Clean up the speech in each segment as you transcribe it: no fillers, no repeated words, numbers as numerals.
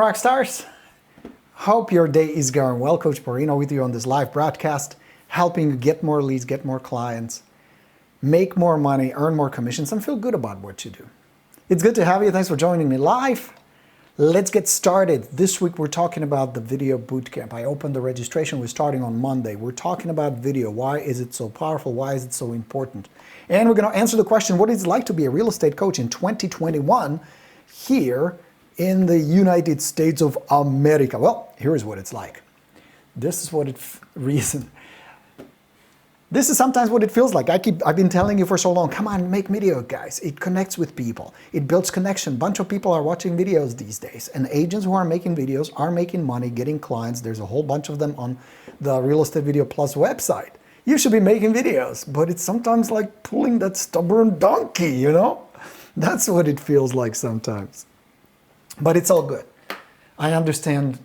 Rockstars, hope your day is going well. Coach Porino with you on this live broadcast, helping you get more leads, get more clients, make more money, earn more commissions, and feel good about what you do. It's good to have you. Thanks for joining me live. Let's get started. This week we're talking about the video bootcamp. I opened the registration. We're starting on Monday. We're talking about video. Why is it so powerful? Why is it so important? And we're going to answer the question, what is it like to be a real estate coach in 2021 here in the United States of America? Well, here's what it's like. This is what This is sometimes what it feels like. I've been telling you for so long, come on, make video, guys. It connects with people. It builds connection. A bunch of people are watching videos these days. And agents who are making videos are making money, getting clients. There's a whole bunch of them on the Real Estate Video Plus website. You should be making videos, but it's sometimes like pulling that stubborn donkey, you know? That's what it feels like sometimes. But it's all good. I understand.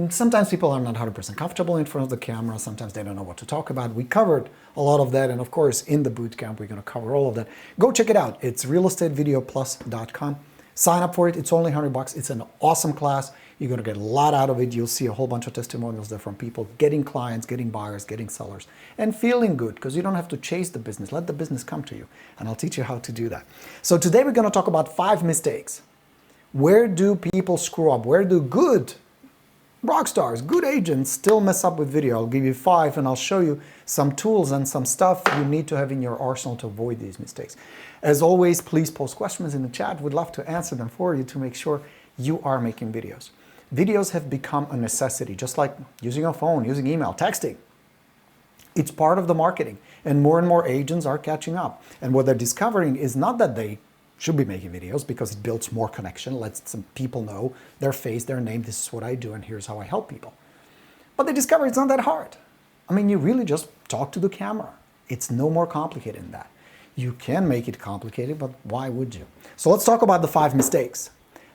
Sometimes people are not 100% comfortable in front of the camera. Sometimes they don't know what to talk about. We covered a lot of that. And of course, in the bootcamp, we're going to cover all of that. Go check it out. It's realestatevideoplus.com. Sign up for it. It's only $100. It's an awesome class. You're going to get a lot out of it. You'll see a whole bunch of testimonials there from people getting clients, getting buyers, getting sellers, and feeling good because you don't have to chase the business. Let the business come to you. And I'll teach you how to do that. So today we're going to talk about 5 mistakes. Where do people screw up? Where do good rock stars, good agents still mess up with video? I'll give you 5 and I'll show you some tools and some stuff you need to have in your arsenal to avoid these mistakes. As always, please post questions in the chat. We'd love to answer them for you to make sure you are making videos. Videos have become a necessity, just like using a phone, using email, texting. It's part of the marketing and more agents are catching up. And what they're discovering is not that they should be making videos because it builds more connection, lets some people know their face, their name, this is what I do and here's how I help people. But they discover it's not that hard. I mean, you really just talk to the camera. It's no more complicated than that. You can make it complicated, but why would you? So let's talk about the 5 mistakes.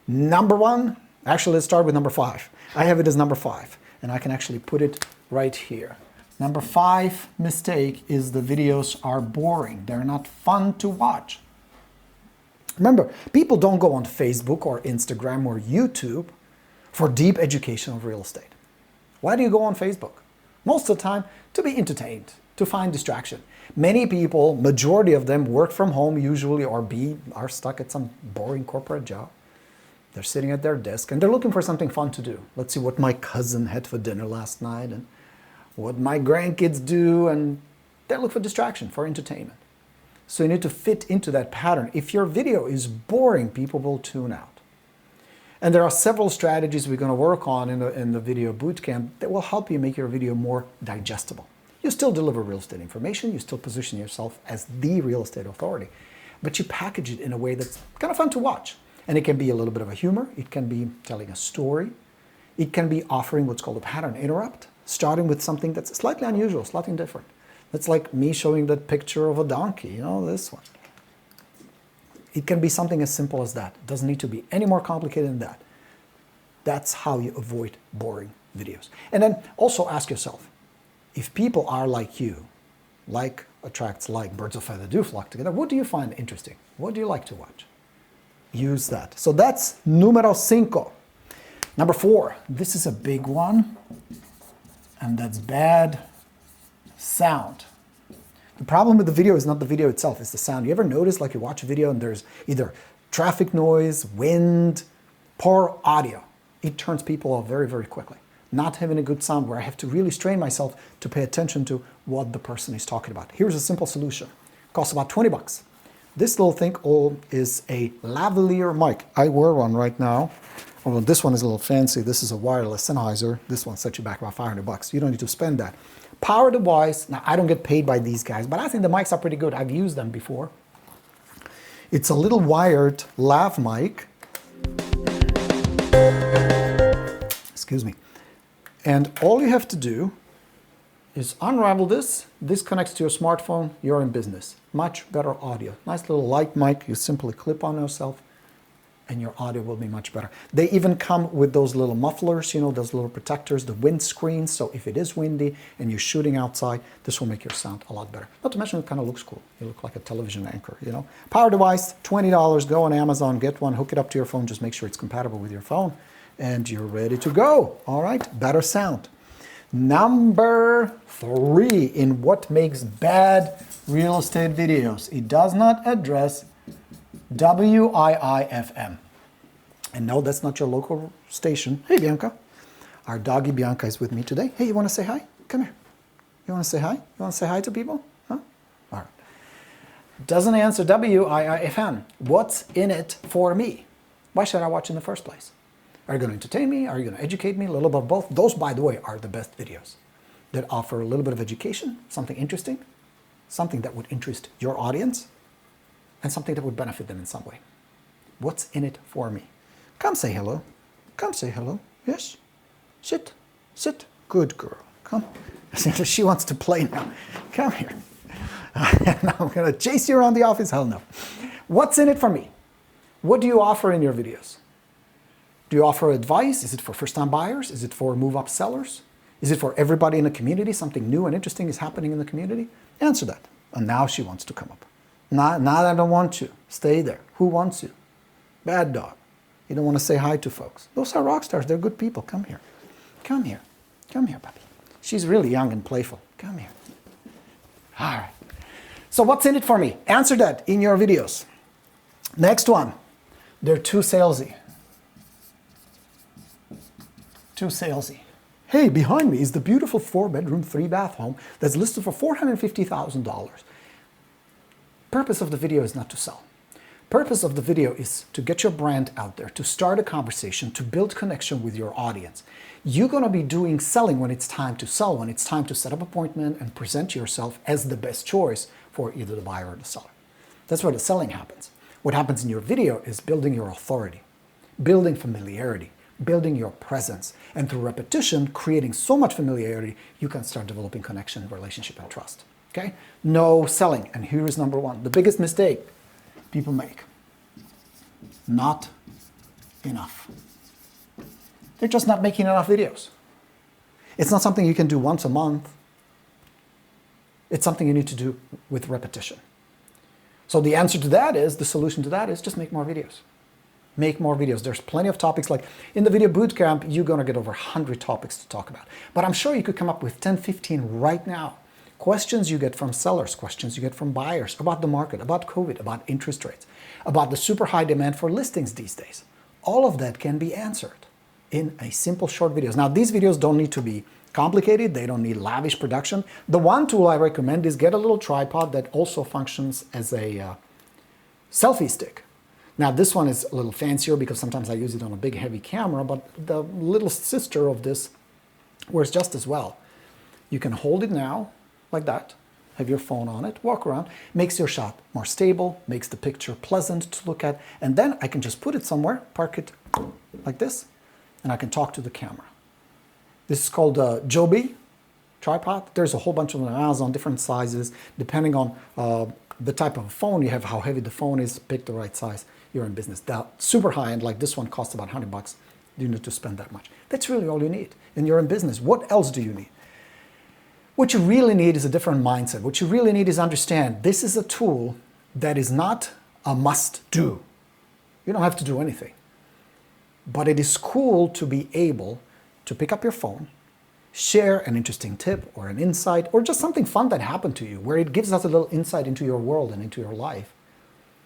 Number 1, actually let's start with number 5. I have it as number 5 and I can actually put it right here. Number 5 mistake is the videos are boring. They're not fun to watch. Remember, people don't go on Facebook or Instagram or YouTube for deep education of real estate. Why do you go on Facebook? Most of the time, to be entertained, to find distraction. Many people, majority of them, work from home usually or are stuck at some boring corporate job. They're sitting at their desk and they're looking for something fun to do. Let's see what my cousin had for dinner last night and what my grandkids do, and they look for distraction, for entertainment. So you need to fit into that pattern. If your video is boring, people will tune out. And there are several strategies we're going to work on in the video bootcamp that will help you make your video more digestible. You still deliver real estate information, you still position yourself as the real estate authority, but you package it in a way that's kind of fun to watch. And it can be a little bit of a humor, it can be telling a story, it can be offering what's called a pattern interrupt, starting with something that's slightly unusual, slightly different. That's like me showing that picture of a donkey, you know, this one. It can be something as simple as that. It doesn't need to be any more complicated than that. That's how you avoid boring videos. And then also ask yourself, if people are like you, like attracts like, birds of feather do flock together, what do you find interesting? What do you like to watch? Use that. So that's numero 5. Number 4, this is a big one, and that's bad sound. The problem with the video is not the video itself, it's the sound. You ever notice, like you watch a video and there's either traffic noise, wind, poor audio? It turns people off very quickly. Not having a good sound where I have to really strain myself to pay attention to what the person is talking about. Here's a simple solution. It costs about $20. This little thing is a lavalier mic. I wear one right now. Although this one is a little fancy. This is a wireless Sennheiser. This one sets you back about $500. You don't need to spend that. Power device. Now, I don't get paid by these guys, but I think the mics are pretty good. I've used them before. It's a little wired lav mic. Excuse me. And all you have to do is unravel this. This connects to your smartphone. You're in business. Much better audio. Nice little light mic. You simply clip on yourself and your audio will be much better. They even come with those little mufflers, you know, those little protectors, the wind screens. So if it is windy and you're shooting outside, this will make your sound a lot better. Not to mention it kind of looks cool. You look like a television anchor, you know. Power device, $20. Go on Amazon, get one, hook it up to your phone. Just make sure it's compatible with your phone. and you're ready to go. All right, better sound. Number 3 in what makes bad real estate videos. It does not address WIIFM. And no, that's not your local station. Hey, Bianca. Our doggy Bianca is with me today. Hey, you want to say hi? Come here. You want to say hi? You want to say hi to people? Huh? All right. Doesn't answer WIIFM. What's in it for me? Why should I watch in the first place? Are you going to entertain me? Are you going to educate me? A little bit of both. Those, by the way, are the best videos that offer a little bit of education, something interesting, something that would interest your audience, and something that would benefit them in some way. What's in it for me? Come say hello. Come say hello. Yes? Sit. Sit. Good girl. Come. She wants to play now. Come here. Now I'm going to chase you around the office. Hell no. What's in it for me? What do you offer in your videos? Do you offer advice? Is it for first-time buyers? Is it for move-up sellers? Is it for everybody in the community? Something new and interesting is happening in the community? Answer that. And now she wants to come up. Not I don't want you. Stay there. Who wants you? Bad dog. You don't want to say hi to folks. Those are rock stars. They're good people. Come here. Come here. Come here, puppy. She's really young and playful. Come here. All right. So what's in it for me? Answer that in your videos. Next one. They're too salesy. Too salesy. Hey, behind me is the beautiful 4-bedroom, 3-bath home that's listed for $450,000. Purpose of the video is not to sell. Purpose of the video is to get your brand out there, to start a conversation, to build connection with your audience. You're going to be doing selling when it's time to sell, when it's time to set up an appointment and present yourself as the best choice for either the buyer or the seller. That's where the selling happens. What happens in your video is building your authority, building familiarity, building your presence, and through repetition, creating so much familiarity, you can start developing connection, relationship, and trust. Okay? No selling. And here is number 1. The biggest mistake people make. Not enough. They're just not making enough videos. It's not something you can do once a month. It's something you need to do with repetition. So the answer to that is, the solution to that is just make more videos. Make more videos. There's plenty of topics. Like in the video bootcamp, you're going to get over 100 topics to talk about. But I'm sure you could come up with 10, 15 right now. Questions you get from sellers, questions you get from buyers about the market, about COVID, about interest rates, about the super high demand for listings these days. All of that can be answered in a simple short videos. Now, these videos don't need to be complicated. They don't need lavish production. The one tool I recommend is get a little tripod that also functions as a selfie stick. Now, this one is a little fancier because sometimes I use it on a big, heavy camera, but the little sister of this works just as well. You can hold it now, like that, have your phone on it, walk around, makes your shot more stable, makes the picture pleasant to look at, and then I can just put it somewhere, park it like this, and I can talk to the camera. This is called a Joby tripod. There's a whole bunch of them on Amazon, different sizes, depending on the type of phone you have, how heavy the phone is, pick the right size. You're in business. Now, super high-end, like this one, costs about $100. You need to spend that much. That's really all you need. And you're in business. What else do you need? What you really need is a different mindset. What you really need is understand this is a tool that is not a must-do. You don't have to do anything. But it is cool to be able to pick up your phone, share an interesting tip or an insight or just something fun that happened to you where it gives us a little insight into your world and into your life.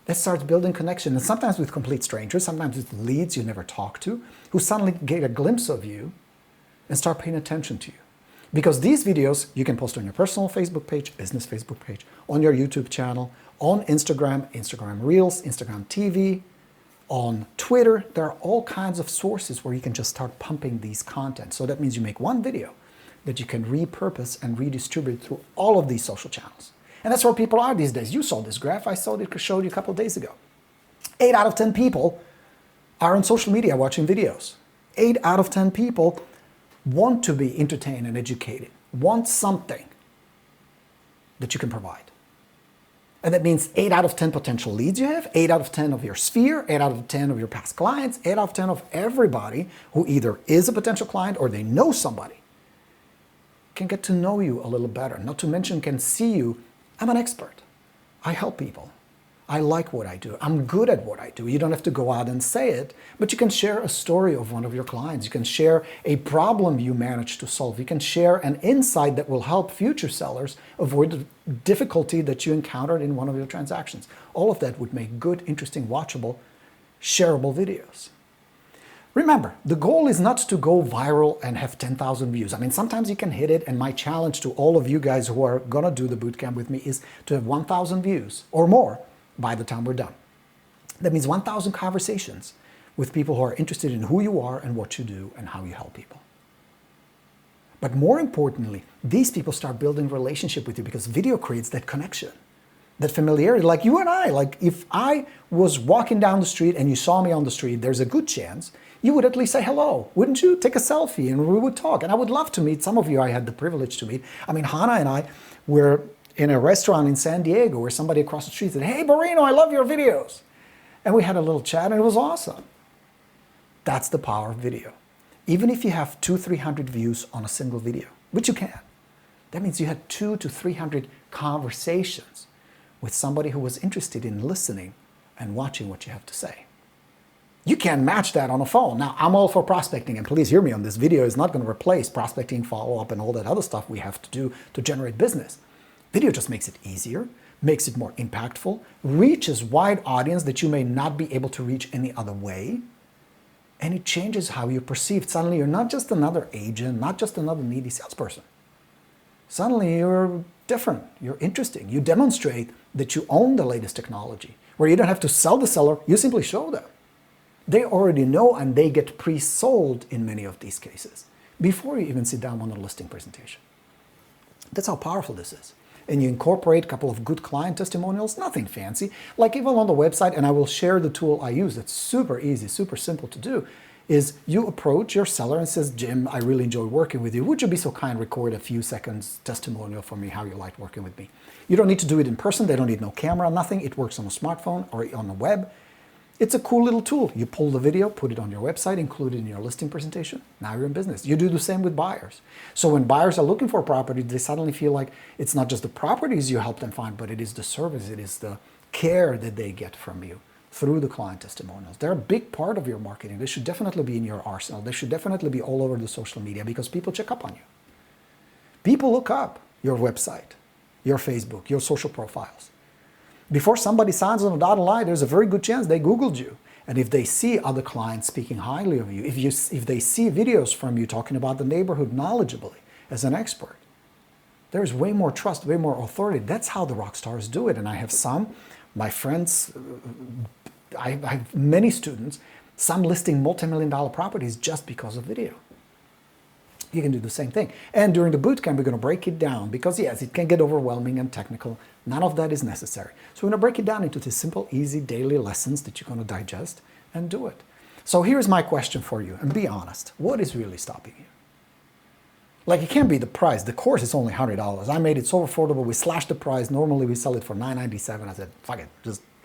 That starts building connection, and sometimes with complete strangers, sometimes with leads you never talk to, who suddenly get a glimpse of you and start paying attention to you. Because these videos you can post on your personal Facebook page, business Facebook page, on your YouTube channel, on Instagram, Instagram Reels, Instagram TV, on Twitter. There are all kinds of sources where you can just start pumping these content. So that means you make one video that you can repurpose and redistribute through all of these social channels. And that's where people are these days. You saw this graph. I showed you a couple of days ago. 8 out of 10 people are on social media watching videos. 8 out of 10 people want to be entertained and educated, want something that you can provide. And that means 8 out of 10 potential leads you have, 8 out of 10 of your sphere, 8 out of 10 of your past clients, 8 out of 10 of everybody who either is a potential client or they know somebody can get to know you a little better. Not to mention can see you. I'm an expert. I help people. I like what I do. I'm good at what I do. You don't have to go out and say it, but you can share a story of one of your clients. You can share a problem you managed to solve. You can share an insight that will help future sellers avoid the difficulty that you encountered in one of your transactions. All of that would make good, interesting, watchable, shareable videos. Remember, the goal is not to go viral and have 10,000 views. I mean, sometimes you can hit it, and my challenge to all of you guys who are going to do the bootcamp with me is to have 1,000 views or more by the time we're done. That means 1,000 conversations with people who are interested in who you are and what you do and how you help people. But more importantly, these people start building relationship with you because video creates that connection, that familiarity. Like you and I, like if I was walking down the street and you saw me on the street, there's a good chance you would at least say hello, wouldn't you? Take a selfie and we would talk. And I would love to meet some of you I had the privilege to meet. I mean, Hannah and I were in a restaurant in San Diego where somebody across the street said, "Hey, Barino, I love your videos." And we had a little chat and it was awesome. That's the power of video. Even if you have 200-300 views on a single video, which you can, that means you had 200 to 300 conversations with somebody who was interested in listening and watching what you have to say. You can't match that on a phone. Now, I'm all for prospecting, and please hear me on this. Video is not going to replace prospecting, follow-up, and all that other stuff we have to do to generate business. Video just makes it easier, makes it more impactful, reaches wide audience that you may not be able to reach any other way, and it changes how you're perceived. Suddenly, you're not just another agent, not just another needy salesperson. Suddenly, you're different, you're interesting. You demonstrate that you own the latest technology, where you don't have to sell the seller, you simply show them. They already know and they get pre-sold in many of these cases before you even sit down on a listing presentation. That's how powerful this is. And you incorporate a couple of good client testimonials, nothing fancy, like even on the website, and I will share the tool I use. It's super easy, super simple to do, is you approach your seller and says, "Jim, I really enjoy working with you. Would you be so kind, record a few seconds testimonial for me, how you liked working with me?" You don't need to do it in person. They don't need no camera, nothing. It works on a smartphone or on the web. It's a cool little tool. You pull the video, put it on your website, include it in your listing presentation. Now you're in business. You do the same with buyers. So when buyers are looking for a property, they suddenly feel like it's not just the properties you help them find, but it is the service, it is the care that they get from you through the client testimonials. They're a big part of your marketing. They should definitely be in your arsenal. They should definitely be all over the social media because people check up on you. People look up your website, your Facebook, your social profiles. Before somebody signs on a dotted line, there's a very good chance they Googled you. And if they see other clients speaking highly of you, if they see videos from you talking about the neighborhood knowledgeably as an expert, there's way more trust, way more authority. That's how the rock stars do it. And I have some, my friends, I have many students, some listing multi-million-dollar properties just because of video. You can do the same thing. And during the bootcamp, we're going to break it down because, yes, it can get overwhelming and technical. None of that is necessary. So we're going to break it down into these simple, easy daily lessons that you're going to digest and do it. So here's my question for you, and be honest. What is really stopping you? Like, it can't be the price. The course is only $100. I made it so affordable. We slashed the price. Normally, we sell it for $9.97. I said, fuck it.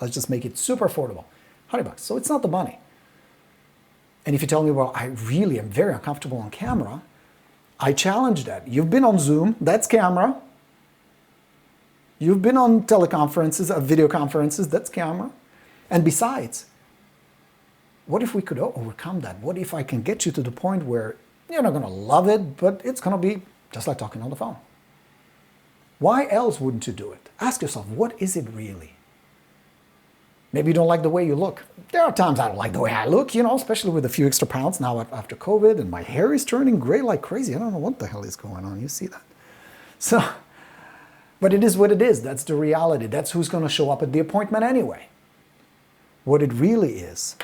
Let's just make it super affordable. $100. So it's not the money. And if you tell me, well, I really am very uncomfortable on camera, I challenge that. You've been on Zoom, that's camera. You've been on teleconferences, video conferences, that's camera. And besides, what if we could overcome that? What if I can get you to the point where you're not going to love it, but it's going to be just like talking on the phone? Why else wouldn't you do it? Ask yourself, what is it really? Maybe you don't like the way you look. There are times I don't like the way I look, especially with a few extra pounds now after COVID, and my hair is turning gray like crazy. I don't know what the hell is going on. You see that? So, but it is what it is. That's the reality. That's who's going to show up at the appointment anyway. What it really is,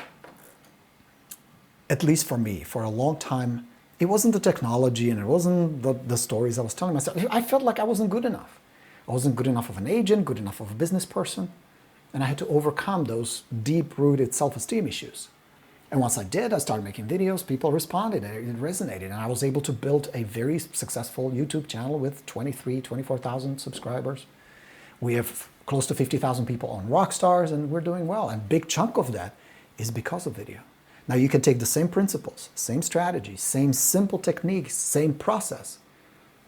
at least for me, for a long time, it wasn't the technology and it wasn't the stories I was telling myself. I felt like I wasn't good enough. I wasn't good enough of an agent, good enough of a business person. And I had to overcome those deep-rooted self-esteem issues. And once I did, I started making videos, people responded, and it resonated. And I was able to build a very successful YouTube channel with 24,000 subscribers. We have close to 50,000 people on Rockstars, and we're doing well. And a big chunk of that is because of video. Now, you can take the same principles, same strategies, same simple techniques, same process,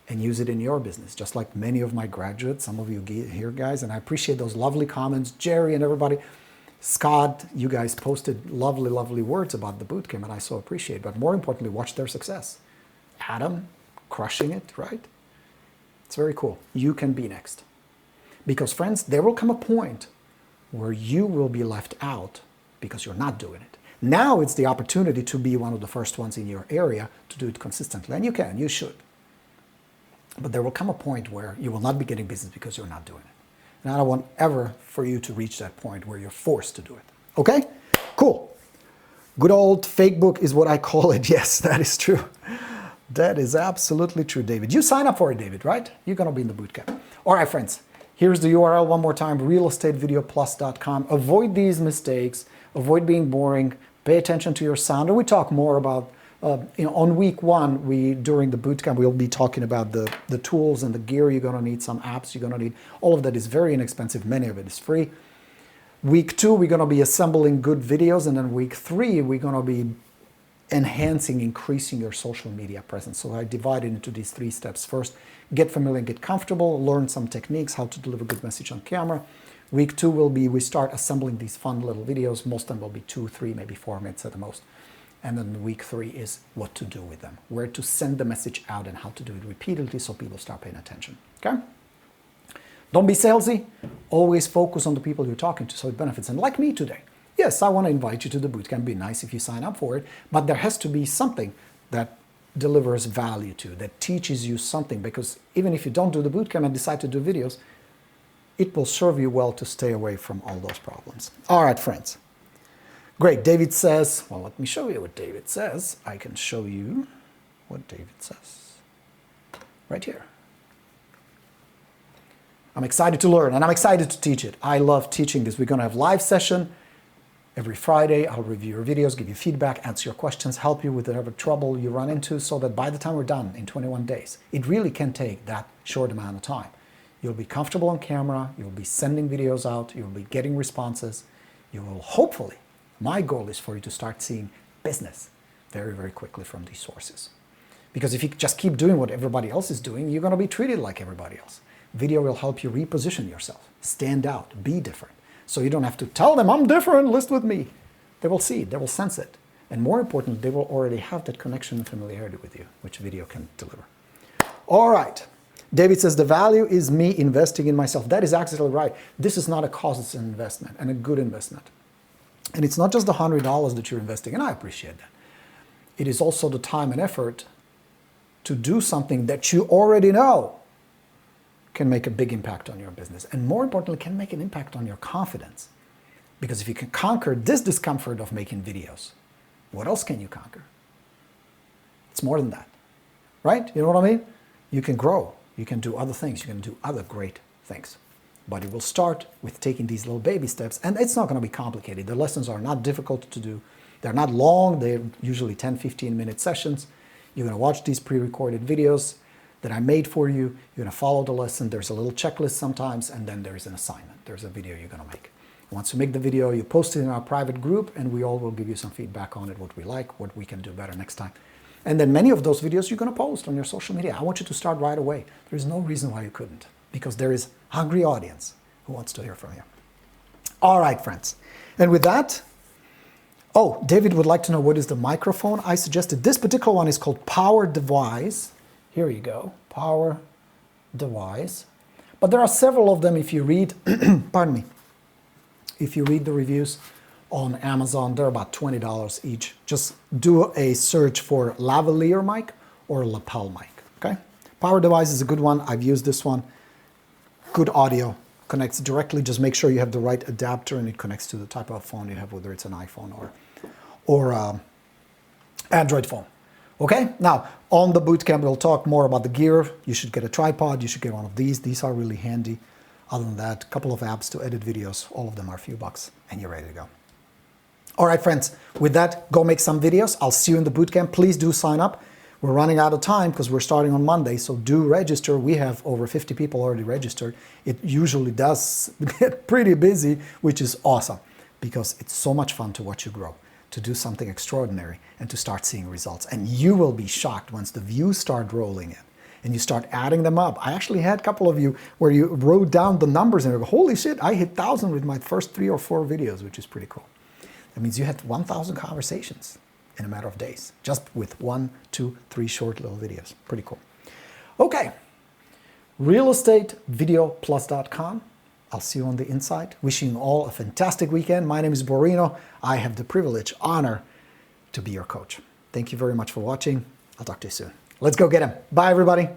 and use it in your business, just like many of my graduates, some of you here guys, and I appreciate those lovely comments. Jerry and everybody, Scott, you guys posted lovely, lovely words about the bootcamp, and I so appreciate it. But more importantly, watch their success. Adam, crushing it, right? It's very cool. You can be next. Because friends, there will come a point where you will be left out because you're not doing it. Now it's the opportunity to be one of the first ones in your area to do it consistently. And you can, you should. But there will come a point where you will not be getting business because you're not doing it. And I don't want ever for you to reach that point where you're forced to do it. Okay? Cool. Good old fake book is what I call it. Yes, that is true. That is absolutely true, David. You sign up for it, David, right? You're going to be in the bootcamp. All right, friends. Here's the URL one more time, realestatevideoplus.com. Avoid these mistakes. Avoid being boring. Pay attention to your sound. And we talk more about on week one, during the bootcamp, we'll be talking about the tools and the gear you're going to need, some apps you're going to need. All of that is very inexpensive. Many of it is free. Week 2, we're going to be assembling good videos. And then week 3, we're going to be enhancing, increasing your social media presence. So I divided into these 3 steps. First, get familiar, get comfortable, learn some techniques, how to deliver good message on camera. Week 2 will be, we start assembling these fun little videos. Most of them will be 2, 3, maybe 4 minutes at the most. And then week 3 is what to do with them, where to send the message out and how to do it repeatedly so people start paying attention, okay? Don't be salesy. Always focus on the people you're talking to so it benefits. And like me today, yes, I want to invite you to the bootcamp. It'd be nice if you sign up for it, but there has to be something that delivers value to you, that teaches you something, because even if you don't do the bootcamp and decide to do videos, it will serve you well to stay away from all those problems. All right, friends. Great. David says, well, let me show you what David says. I can show you what David says right here. I'm excited to learn and I'm excited to teach it. I love teaching this. We're going to have live session every Friday. I'll review your videos, give you feedback, answer your questions, help you with whatever trouble you run into, so that by the time we're done in 21 days, it really can take that short amount of time. You'll be comfortable on camera. You'll be sending videos out. You'll be getting responses. You will hopefully, my goal is for you to start seeing business very, very quickly from these sources. Because if you just keep doing what everybody else is doing, you're going to be treated like everybody else. Video will help you reposition yourself, stand out, be different. So you don't have to tell them, I'm different, list with me. They will see it, they will sense it. And more importantly, they will already have that connection and familiarity with you, which video can deliver. All right. David says, the value is me investing in myself. That is absolutely right. This is not a cost, it's an investment, and a good investment. And it's not just the $100 that you're investing, and I appreciate that. It is also the time and effort to do something that you already know can make a big impact on your business. And more importantly, can make an impact on your confidence. Because if you can conquer this discomfort of making videos, what else can you conquer? It's more than that, right? You know what I mean? You can grow. You can do other things. You can do other great things. But it will start with taking these little baby steps, and it's not going to be complicated. The lessons are not difficult to do. They're not long. They're usually 10, 15-minute sessions. You're going to watch these pre-recorded videos that I made for you. You're going to follow the lesson. There's a little checklist sometimes, and then there's an assignment. There's a video you're going to make. Once you make the video, you post it in our private group, and we all will give you some feedback on it, what we like, what we can do better next time. And then many of those videos you're going to post on your social media. I want you to start right away. There's no reason why you couldn't, because there is a hungry audience who wants to hear from you. All right, friends. And with that, oh, David would like to know what is the microphone. I suggested this particular one is called Power Device. Here you go, Power Device. But there are several of them if you read, pardon me, if you read the reviews on Amazon, they're about $20 each. Just do a search for lavalier mic or lapel mic, okay? Power Device is a good one. I've used this one. Good audio, connects directly. Just make sure you have the right adapter and it connects to the type of phone you have, whether it's an iPhone or Android phone. Okay, now on the bootcamp, we'll talk more about the gear. You should get a tripod, you should get one of these. These are really handy. Other than that, a couple of apps to edit videos. All of them are a few bucks and you're ready to go. All right, friends, with that, go make some videos. I'll see you in the bootcamp. Please do sign up. We're running out of time because we're starting on Monday, so do register. We have over 50 people already registered. It usually does get pretty busy, which is awesome because it's so much fun to watch you grow, to do something extraordinary and to start seeing results. And you will be shocked once the views start rolling in and you start adding them up. I actually had a couple of you where you wrote down the numbers and you go, holy shit, I hit 1,000 with my first 3 or 4 videos, which is pretty cool. That means you had 1,000 conversations in a matter of days, just with 1, 2, 3 short little videos. Pretty cool. Okay, realestatevideoplus.com. I'll see you on the inside. Wishing you all a fantastic weekend. My name is Borino. I have the privilege, honor to be your coach. Thank you very much for watching. I'll talk to you soon. Let's go get him. Bye, everybody.